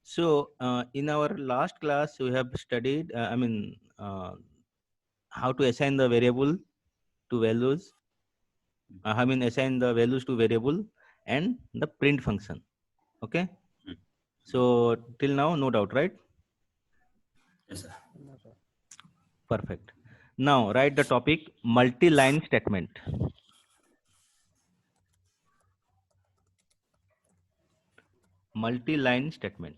So in our last class, we have studied, how to assign the variable to values. Assign the values to variable and the print function. Okay. So till now, no doubt, right? Yes, sir. Perfect. Now write the topic multi-line statement. Multi-line statement.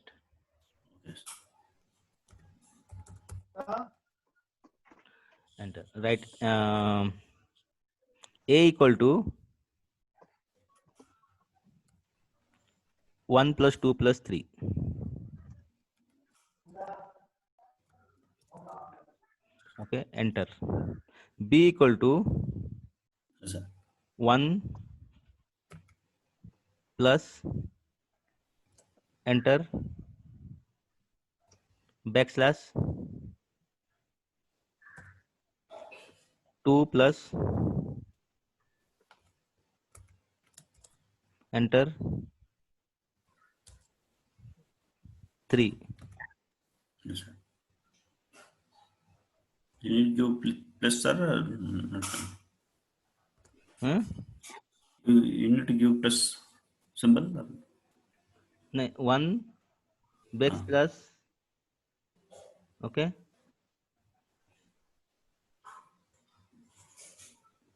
Yes. Enter. Write a equal to 1 plus 2 plus 3. Okay. Enter. B equal to Yes, sir. 1 plus, enter, backslash 2 plus, enter, 3. Yes, sir. You need to give plus, sir. Not. Hmm? You need to give plus symbol. 1 backslash. Okay.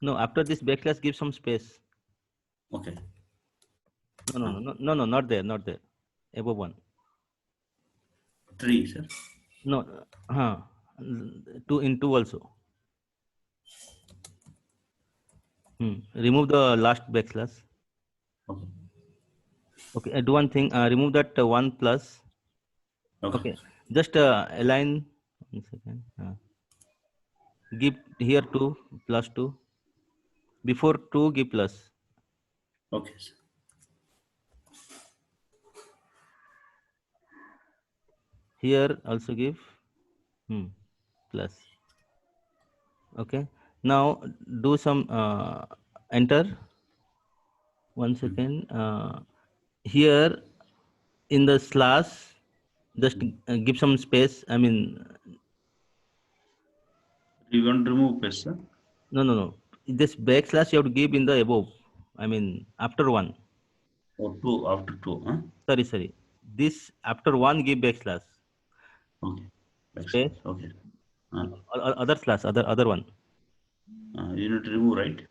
No, after this backslash, give some space. Okay. No, not there, not there. Above 1. 3, sir. No, 2 in 2 also. Remove the last backslash. Okay. Okay, do one thing. Remove that 1 plus. Okay. Okay, just align. 1 second. Give here 2 plus 2. Before 2, give plus. Okay, sir. Here also give plus. Okay. Now do some enter. 1 second. Here in the slash, just give some space. You want to remove plus, sir? No. This backslash you have to give in the above. After 1. Or 2 after 2, huh? Sorry. This after 1 give backslash. Okay. Space. Backslash. Okay. Other slash. Other one. You need to remove, right?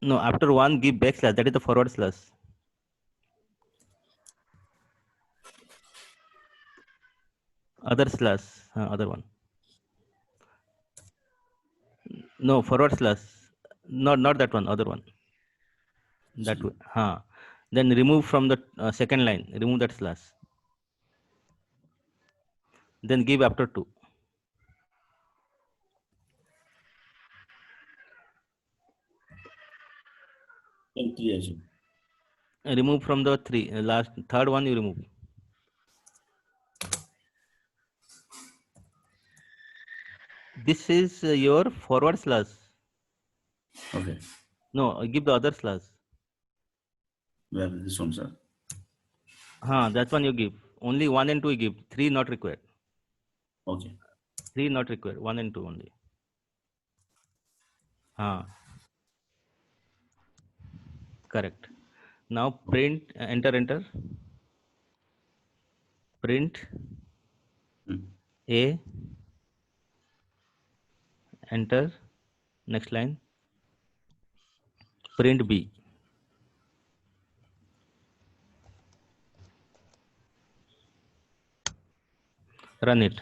No, after 1 give backslash. That is the forward slash. Other slash. Other one. No, forward slash. Not that one. Other one. That way. Then remove from the second line. Remove that slash. Then give after 2. And 3 as well. Remove from the 3. Third one you remove. This is your forward slash. Okay. No, give the other slash. Where this one, sir? That one you give. Only 1 and 2 you give. 3 not required. Okay. 3 not required. 1 and 2 only. Correct. Now print, enter. Print A, enter. Next line. Print B. Run it.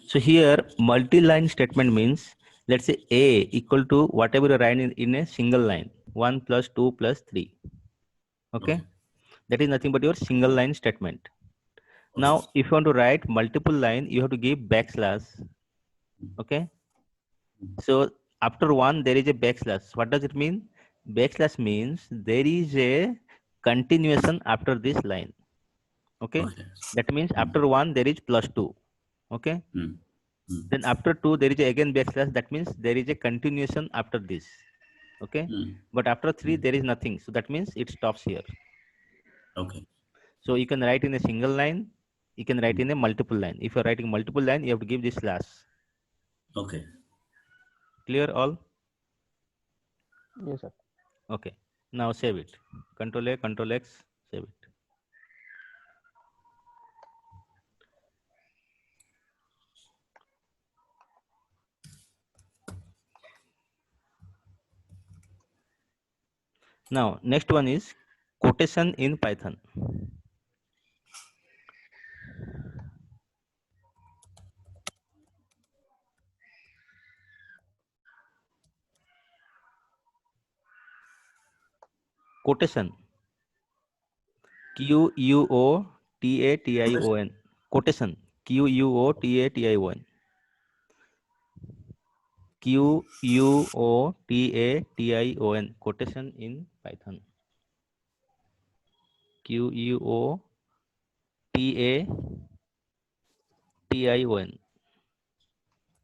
So here multi-line statement means, let's say A equal to whatever you write in a single line. 1 plus 2 plus 3. Okay. That is nothing but your single line statement. Now, if you want to write multiple line, you have to give backslash. Okay. So after 1, there is a backslash. What does it mean? Backslash means there is a continuation after this line. Okay. That means after 1, there is plus 2. Okay. Then after 2, there is again backslash. That means there is a continuation after this. Okay. Mm. But after 3, there is nothing. So that means it stops here. Okay. So you can write in a single line. You can write in a multiple line. If you're writing multiple line, you have to give this slash. Okay. Clear all? Yes, sir. Okay. Now save it. Control A, Control X, save it. Now, next one is quotation in Python. Quotation. Quotation. Quotation. Quotation. Quotation in Python. Quotation.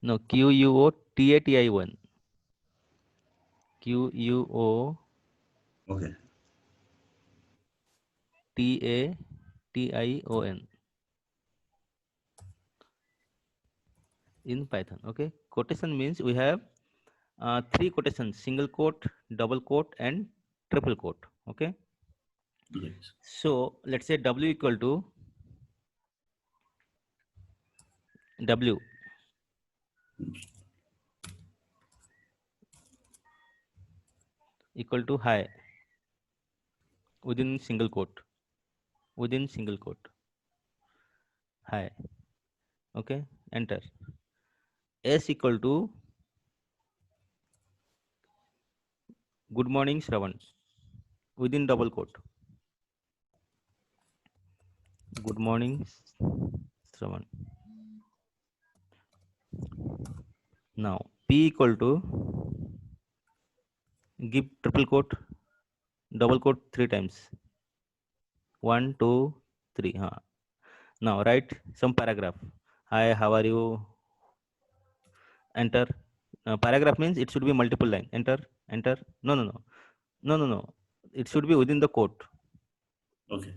No, Quotation. Okay. Quotation in Python. Okay. Quotation means we have 3 quotations: single quote, double quote, and triple quote. Okay. Yes. So let's say W equal to W equal to hi within single quote. Hi. Okay. Enter. S equal to good morning Shravan within double quote. Good morning Shravan. Now P equal to give triple quote, double quote 3 times. 1, 2, 3. Now write some paragraph. Hi, how are you? Enter. Paragraph means it should be multiple line. Enter. Enter. No. It should be within the quote. Okay.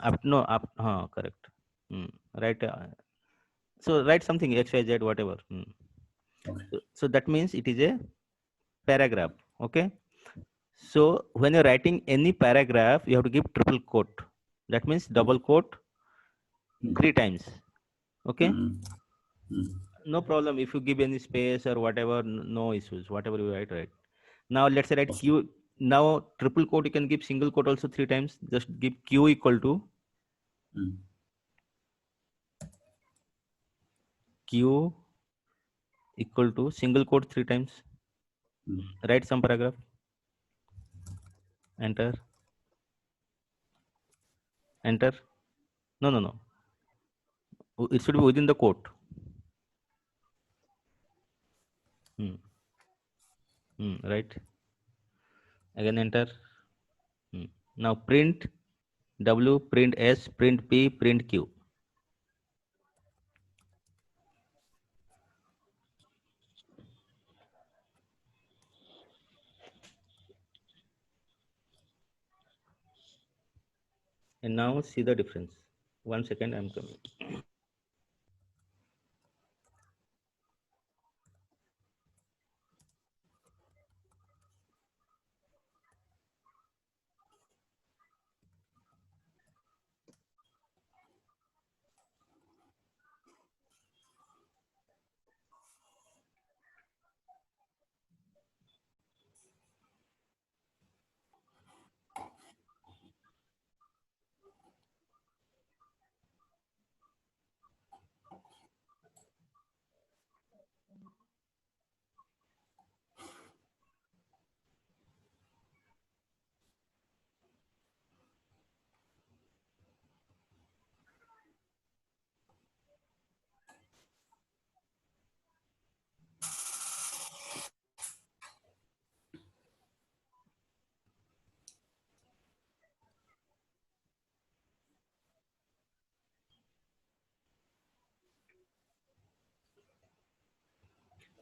Correct. Right. So write something X, Y, Z, whatever. Okay. So that means it is a paragraph. Okay. So when you're writing any paragraph, you have to give triple quote. That means double quote 3 times. Okay. No problem if you give any space or whatever, no issues. Whatever you write, right. Now let's write Okay. Q. Now triple quote you can give single quote also 3 times. Just give Q equal to Q equal to single quote 3 times. Write some paragraph. Enter. Enter. No. It should be within the quote. Right. Again enter. Now print W, print S, print P, print Q. And now see the difference. 1 second, I'm coming.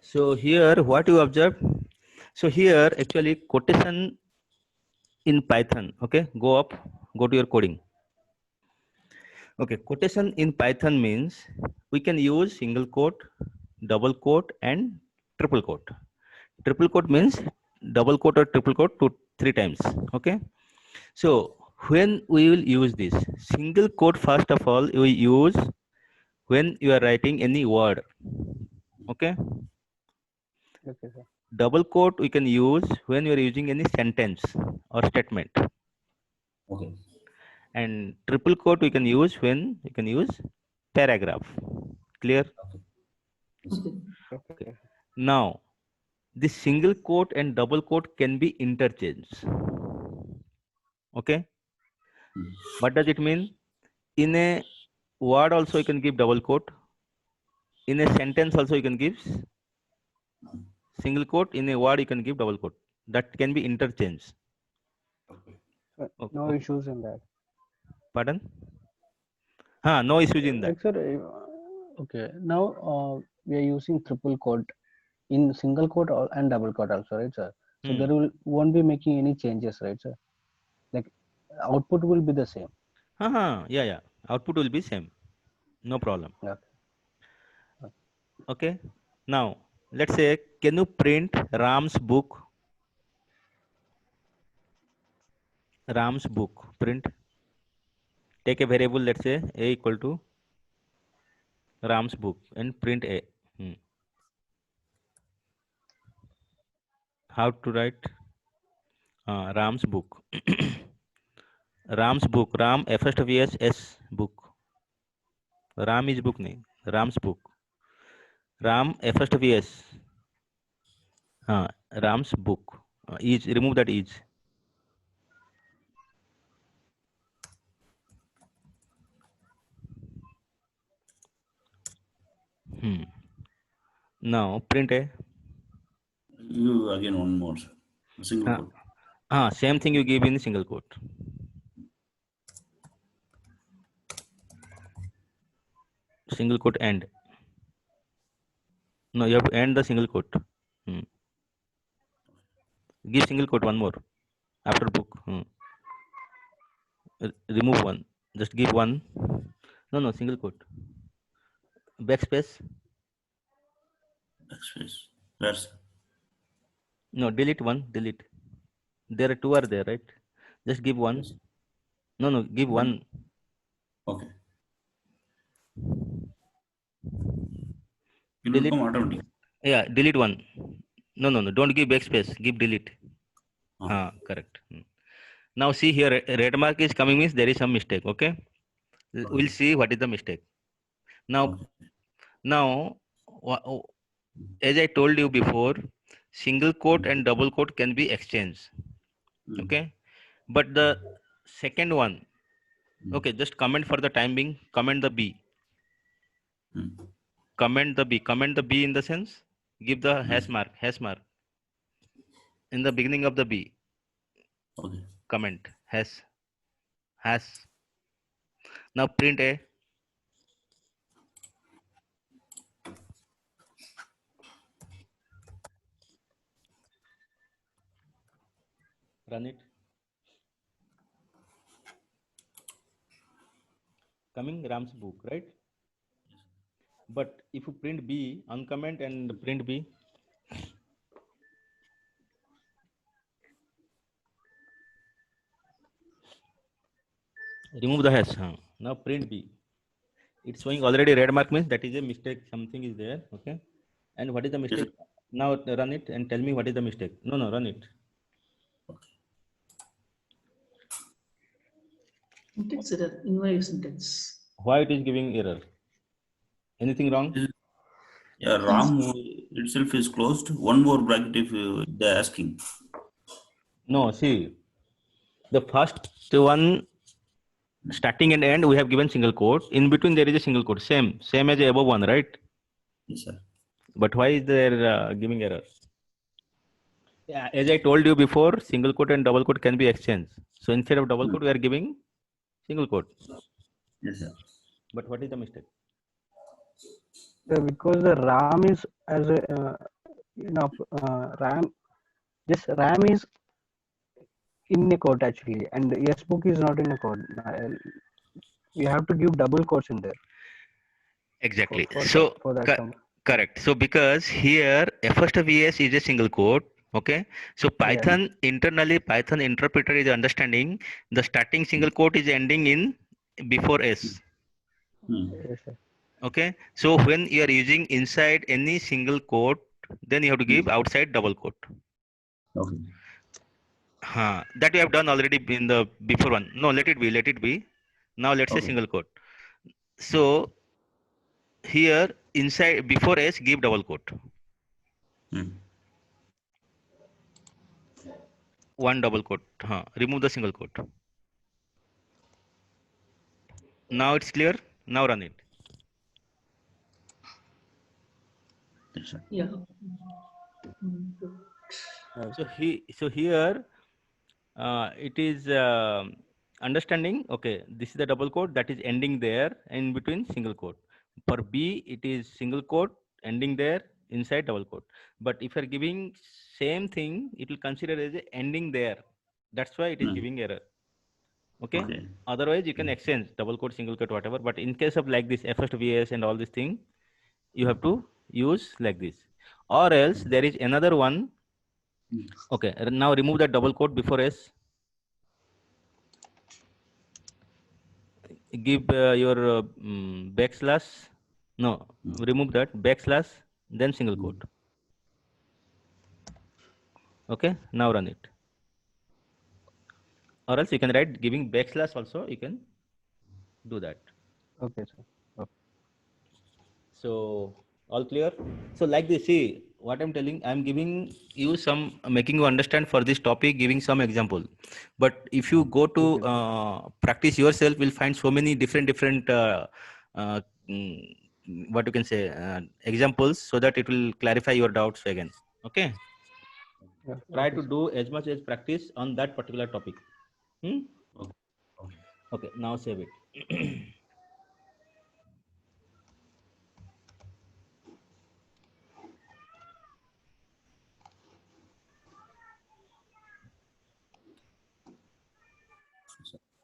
So here what you observe, So here actually quotation in Python. Okay, go to your coding. Okay, quotation in Python means we can use single quote, double quote, and triple quote. Triple quote means double quote or triple quote 2-3 times. Okay, so when we will use this single quote, first of all we use when you are writing any word. Okay, Okay, sir. double quote we can use when you are using any sentence or statement, Okay. and triple quote we can use when you can use paragraph. Clear? Okay. Now this single quote and double quote can be interchanged. Okay, Hmm. what does it mean? In a word also you can give double quote, in a sentence also you can give single quote, in a word you can give double quote. That can be interchanged. No Okay. issues in that. Pardon? No issues in that. Like, sir, okay. Now we are using triple quote in single quote and double quote also, right, sir? So Hmm. there won't be making any changes, right, sir? Like output will be the same. Yeah. Output will be same. No problem. Okay. Okay. Now let's say, can you print Ram's book? Ram's book. Print. Take a variable. Let's say a equal to Ram's book and print a. How to write? Ram's book. Ram's book. Ram first of S book. Ram is book name. Ram's book. Ram first of Ram's book. Is remove that is. Now print a. You again one more, sir. A single quote. Same thing you give in single quote. Single quote end. No, you have to end the single quote. Give single quote one more after book. Remove one. Just give one. No, single quote. Backspace. Backspace. That's No, delete one. Delete. There are two are there, right? Just give one. yes. No, give one. Okay. It will Delete. come automatic. Yeah, delete one. No. Don't give backspace. Give delete. Correct. Now see here, red mark is coming means there is some mistake. Okay. We'll see what is the mistake. Now, as I told you before, single quote and double quote can be exchanged. Okay. But the second one, okay, just comment for the time being, comment the B. Comment the B in the sense, give the hash mark in the beginning of the B. Okay. Comment hash. Now print a. Run it. Coming Ram's book, right? But if you print B, uncomment and print B, remove the hash. Now print B. It's showing already red mark means that is a mistake. Something is there. Okay. And what is the mistake? Yes. Now run it and tell me what is the mistake. No, run it. Syntax error, invalid syntax. Why it is giving error? Anything wrong? Yeah, RAM itself is closed. One more bracket if they're asking. No, see, the first one starting and end we have given single quote. In between there is a single quote. Same as the above one, right? Yes, sir. But why is there giving error? Yeah, as I told you before, single quote and double quote can be exchanged. So instead of double quote, we are giving single quote. Yes, sir. But what is the mistake? Because the RAM is as a RAM this RAM is in a quote actually, and yes book is not in a quote. We have to give double quotes in there Exactly. for So that command. correct. So because here first VS is a single quote. Okay. So Python internally, Python interpreter is understanding the starting single quote is ending in before S. Hmm. Yes, sir. Okay. So when you are using inside any single quote, then you have to give outside double quote. Okay. That we have done already in the before one. No, let it be. Let it be. Now let's say Okay. single quote. So here inside before S give double quote. Hmm. One double quote. Remove the single quote. Now it's clear. Now run it. Yes, sir. Yeah. Good. So here it is understanding. Okay, this is the double quote that is ending there in between single quote. For B, it is single quote ending there inside double quote. But if you are giving same thing, it will consider as a ending there. That's why it is giving error. Okay. Okay. Otherwise, you can exchange double quote, single quote, whatever. But in case of like this first VS and all this thing, you have to use like this. Or else there is another one. Okay. Now remove that double quote before S. Give your backslash. No, remove that backslash, then single quote. Okay. Now run it. Or else you can write giving backslash also. You can do that. Okay, sir. Okay. So all clear. So like this, see what I'm telling. I'm giving you some, making you understand for this topic, giving some example. But if you go to practice yourself, you'll find so many different uh, mm, what you can say examples, so that it will clarify your doubts again. Okay. Yeah, Try okay, to sir. do as much as practice on that particular topic. Hmm? Okay. Okay. Okay. Now save it.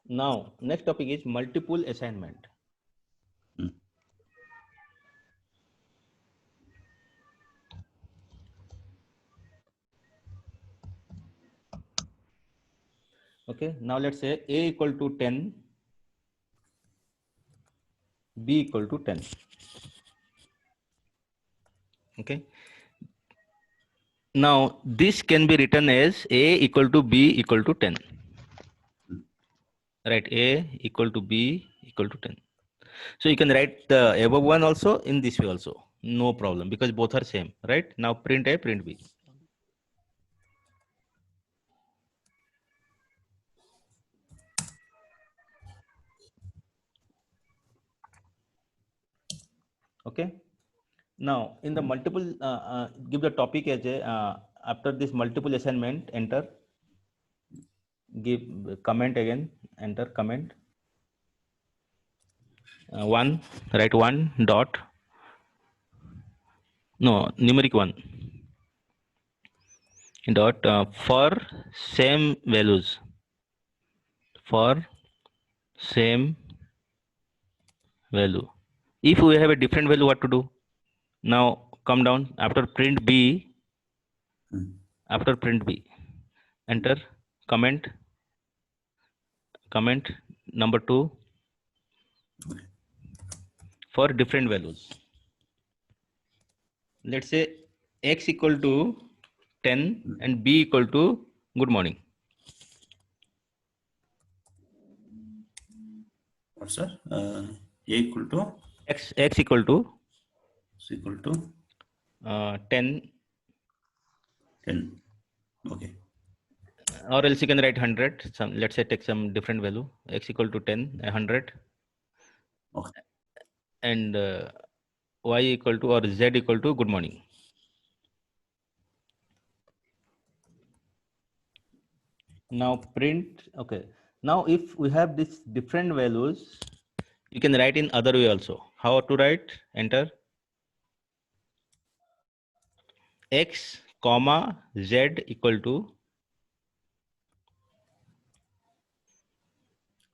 Now, next topic is multiple assignment. Hmm. Okay, now let's say A equal to 10, B equal to 10. Okay. Now, this can be written as A equal to B equal to 10. Right, A equal to B equal to 10. So you can write the above one also in this way also. No problem, because both are same, right? Now print A, print B. Okay. Now in the multiple, give the topic as a, after this multiple assignment, enter, give comment again, enter comment. 1, write 1 dot, no, numeric 1 dot for same values, for same value. If we have a different value, what to do? Now come down, after print B, after print B, enter comment, comment number 2 for different values. Let's say X equal to 10 and B equal to good morning. What, sir? A equal to X equal to is equal to 10, 10. Okay. or else you can write 100. Some, let's say take some different value. X equal to 10, 100, Okay. and Y equal to, or Z equal to good morning. Now print. Okay. Now if we have these different values, you can write in other way also. How to write? Enter X comma z equal to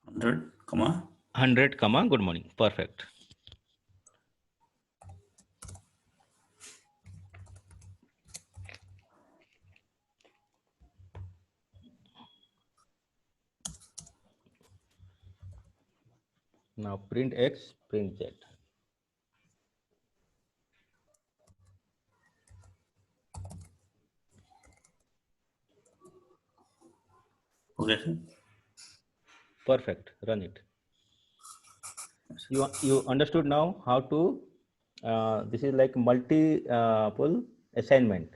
100, comma. 100 comma good morning. Perfect. Now print x, print z. Okay, sir. Perfect. Run it. You understood now how to this is like multiple assignment.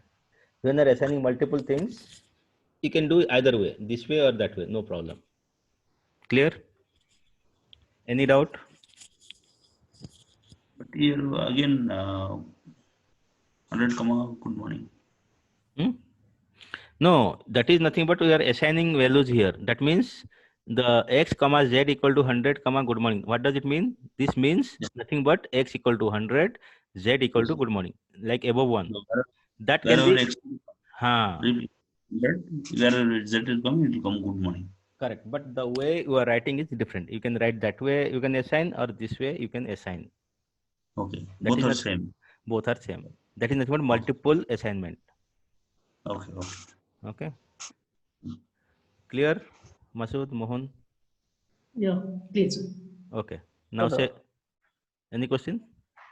When you're assigning multiple things, you can do either way, this way or that way, no problem. Clear? Any doubt? But here again, 100, comma, good morning. Hmm? No, that is nothing but we are assigning values here. That means the x comma z equal to 100 comma good morning. What does it mean? This means nothing but x equal to 100, z equal to good morning, like above one. So That can wherever be X ha repeat 100, wherever Z is coming, it will come good morning. correct. But the way you are writing is different. You can write that way, you can assign, or this way you can assign. Okay, That both is are not same. both are same. That is nothing but multiple assignment. Okay, okay. Okay. Clear, Masood, Mohan? Yeah, please. Okay. Now Sir, say any question?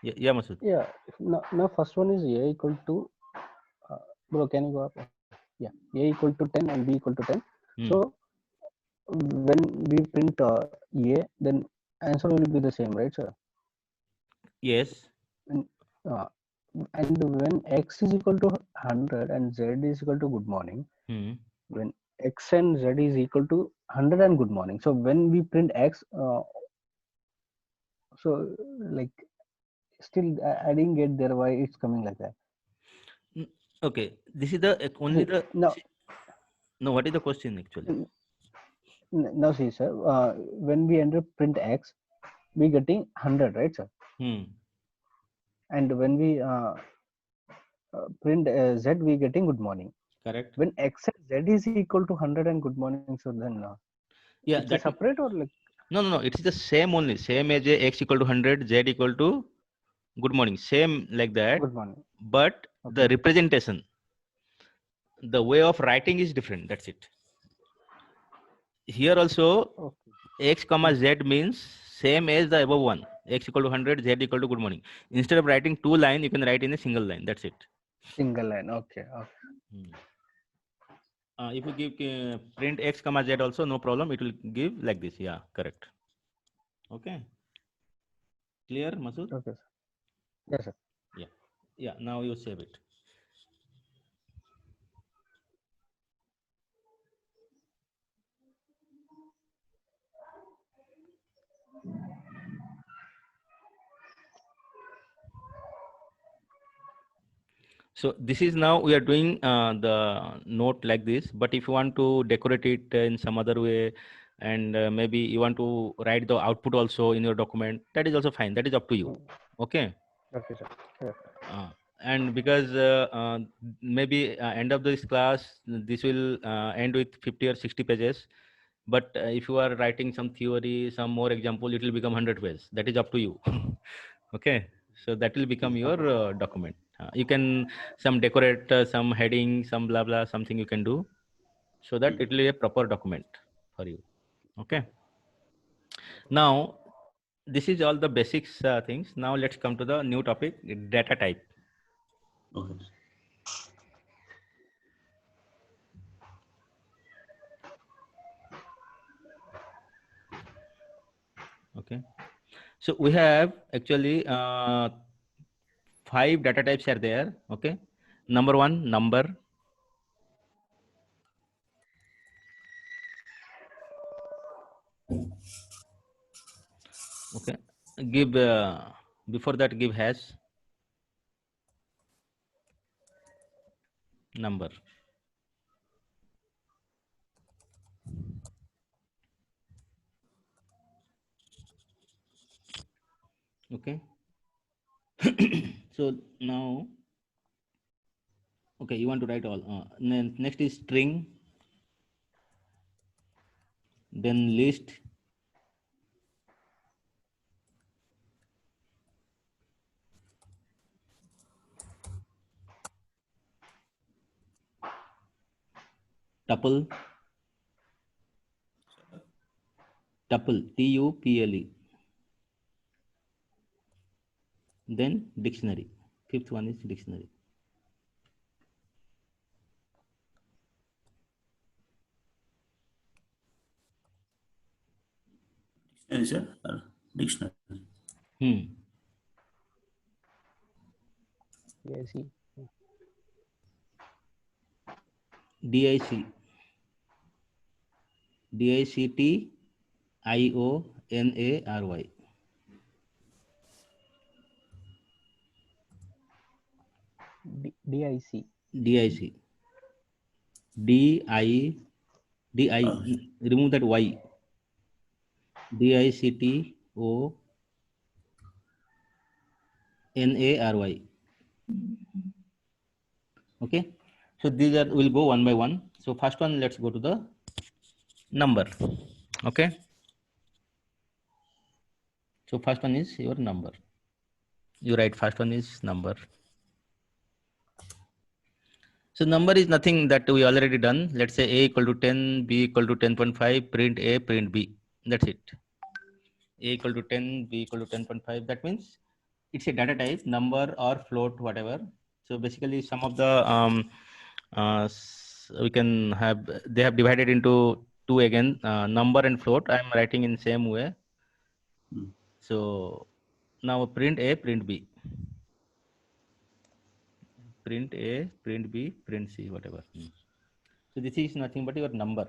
Yeah, Masood. yeah. Now first one is a equal to. Bro, can you go up? Yeah, a equal to 10 and b equal to 10. Hmm. So when we print a, then answer will be the same, right, sir? Yes. And, uh, and when x is equal to 100 and z is equal to good morning, Hmm. when x and z is equal to 100 and good morning, so when we print x, so like still I didn't get there why it's coming like that. Okay. This is the only See, the now, no. What is the question actually? now see, sir, when we enter print x, we getting 100, right, sir? Hmm. And when we print z, we getting good morning. Correct. When x and z is equal to 100 and good morning, so then Yeah. it's a That separate or like no. It is the same only. Same as a x equal to 100, z equal to good morning. Same like that. good morning? But the Okay. representation, the way of writing is different. That's it. Here also Okay. x comma z means same as the above one. X equal to 100, z equal to good morning. Instead of writing two line, you can write in a single line. That's it. Single line. Okay. Okay. Hmm. If you give print x comma z also, no problem. It will give like this. Yeah, correct. Okay. Clear, Masood? Okay, sir. Yes, sir. Yeah. Yeah. Now you save it. So this is now we are doing the note like this. But if you want to decorate it in some other way, and maybe you want to write the output also in your document, that is also fine. That is up to you. Okay. Okay, sir. Yes. And because maybe end of this class, this will end with 50 or 60 pages. But if you are writing some theory, some more example, it will become 100 pages. That is up to you. Okay. So that will become your document. You can some decorate some heading, some blah blah, something you can do, so that it will be a proper document for you. Okay. Now this is all the basics things. Now let's come to the new topic, data type. Okay. Okay. So we have actually 5 data types are there. Okay. Number one, number. Okay. Give before that give hash number. Okay. So now Okay, you want to write all. Next is string, then list, tuple, tuple, then dictionary. Fifth one is dictionary. Dictionary, sir. Dictionary. Yes. DIC, DICTIONARY. DIC. DIC. DI, remove that Y. DICTONARY. Okay. So these are, we'll go one by one. So first one, let's go to the number. Okay. So first one is your number. You write first one is number. So number is nothing that we already done. Let's say A equal to 10, B equal to 10.5, print A, print B. That's it. A equal to 10, B equal to 10.5. That means it's a data type, number or float, whatever. So basically some of the we can have, they have divided into two again, number and float. I'm writing in same way. So now print A, print B. Print A, print B, print C, whatever. So this is nothing but your number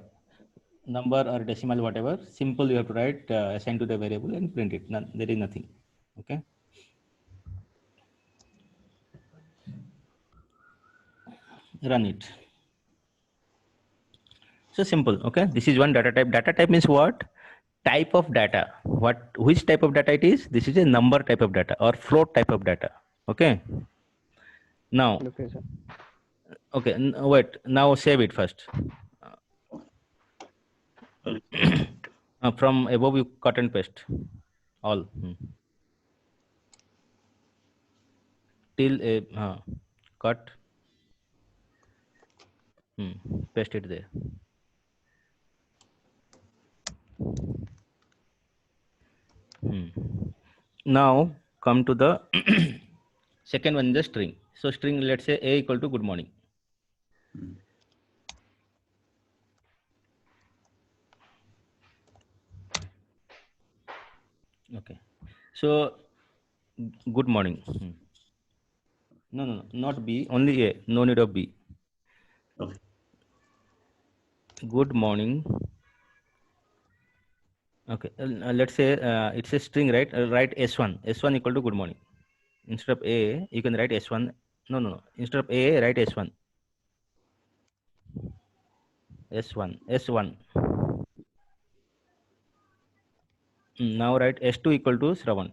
or decimal, whatever. Simple, you have to write, assign to the variable and print it. There is nothing. Okay. Run it. So simple. Okay. This is one data type. Data type means what? Type of data. Which type of data it is? This is a number type of data or float type of data. Okay. Now, Okay, sir. okay. Wait. Now save it first. From above, you cut and paste all. Till a cut. Paste it there. Now come to the second one, the string. So string, let's say A equal to good morning. Okay. So good morning. No, not B, only A. No need of B. Okay. Good morning. Okay. Let's say it's a string, right? Write S1. S1 equal to good morning. Instead of A, you can write S1. No. Instead of A, write S1. S1. Now write S2 equal to Shravan.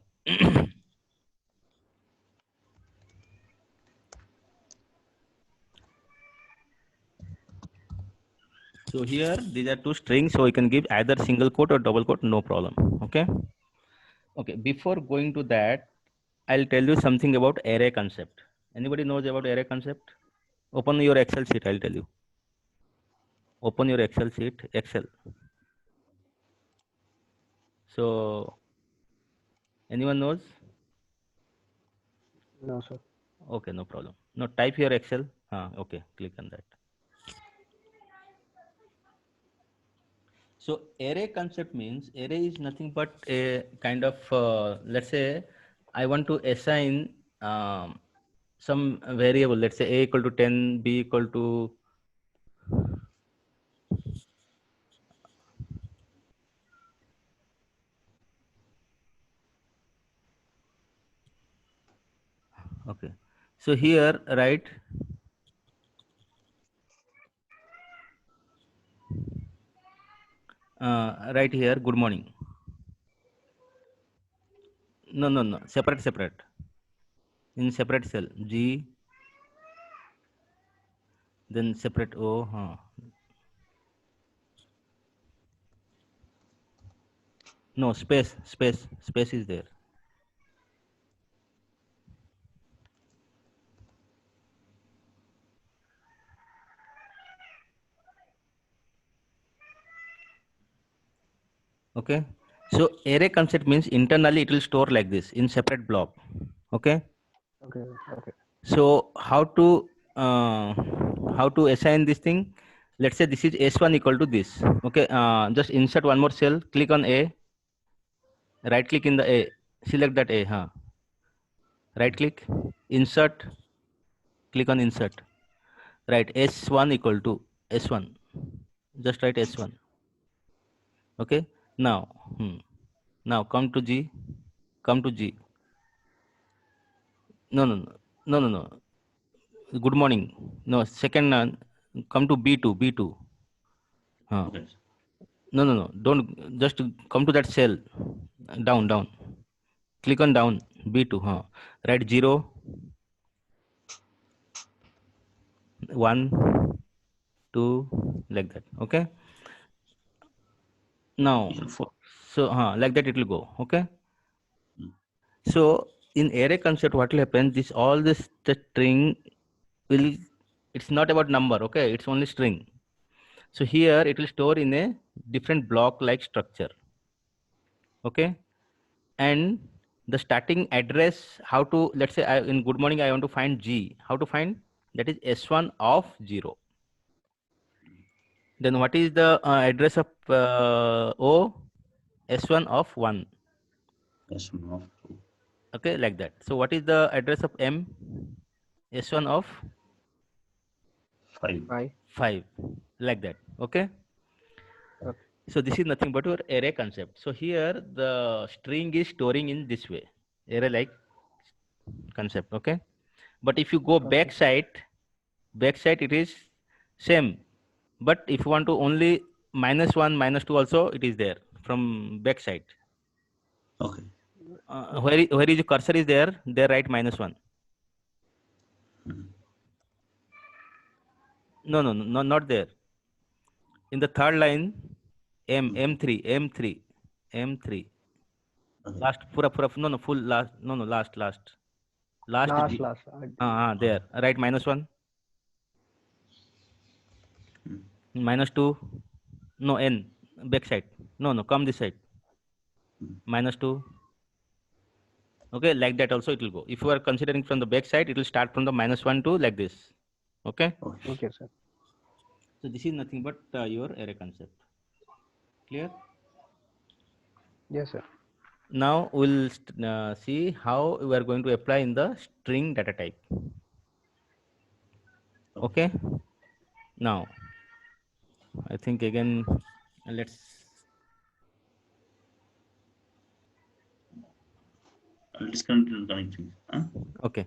So here, these are two strings, so you can give either single quote or double quote, no problem. Okay. Okay. Before going to that, I'll tell you something about array concept. Anybody knows about array concept? Open your Excel sheet, I'll tell you. Open your Excel sheet, Excel. So, anyone knows? No, sir. Okay, no problem. Now type here Excel. Okay, click on that. So array concept means array is nothing but a kind of, let's say I want to assign some variable, let's say A equal to 10, B equal to okay. So here, right here, good morning. No. Separate. In separate cell. G. then separate O. No, space is there. Okay, so array concept means internally it will store like this in separate block. Okay, Okay. Okay. so how to assign this thing? Let's say this is S1 equal to this. Okay, just insert one more cell, click on A, right click in the A, select that A, right click, insert, click on insert, right, S1 equal to S1, just write S1. Okay, now now come to G, no, good morning, no, second, come to B2. Okay. No, don't, just come to that cell, down, click on down, B2, write 0, 1, 2, like that. Okay, now Here for so like that it will go. Okay, Mm. so in array concept what will happen, this all this the string will, it's not about number. Okay, it's only string. So here it will store in a different block like structure. Okay, and the starting address, how to, let's say in good morning I want to find G, how to find, that is S1 of 0. Then what is the address of O? S1 of 1. S1 of 2. Okay, like that. So what is the address of M? S1 of 5. 5. 5, like that. Okay, Okay. so this is nothing but your array concept. So here the string is storing in this way, array like concept. Okay, but if you go Okay. backside it is same, but if you want to only -1 -2 also it is there from backside. Okay. Where is your cursor is there write -1. Mm. No, not there. In the third line, M3. Okay. Last, pura, no, full last, no, last. Last Last. G. Last. There. Write -1. Mm. -2. No, N. Backside. No, come this side. -2. Okay, like that also it will go. If you are considering from the back side, it will start from the -1 to like this. Okay. Okay. Okay, sir. So this is nothing but your array concept. Clear? Yes, sir. Now we'll see how we are going to apply in the string data type. Okay. Now I think again let's I'll discontinue connecting. Huh? okay.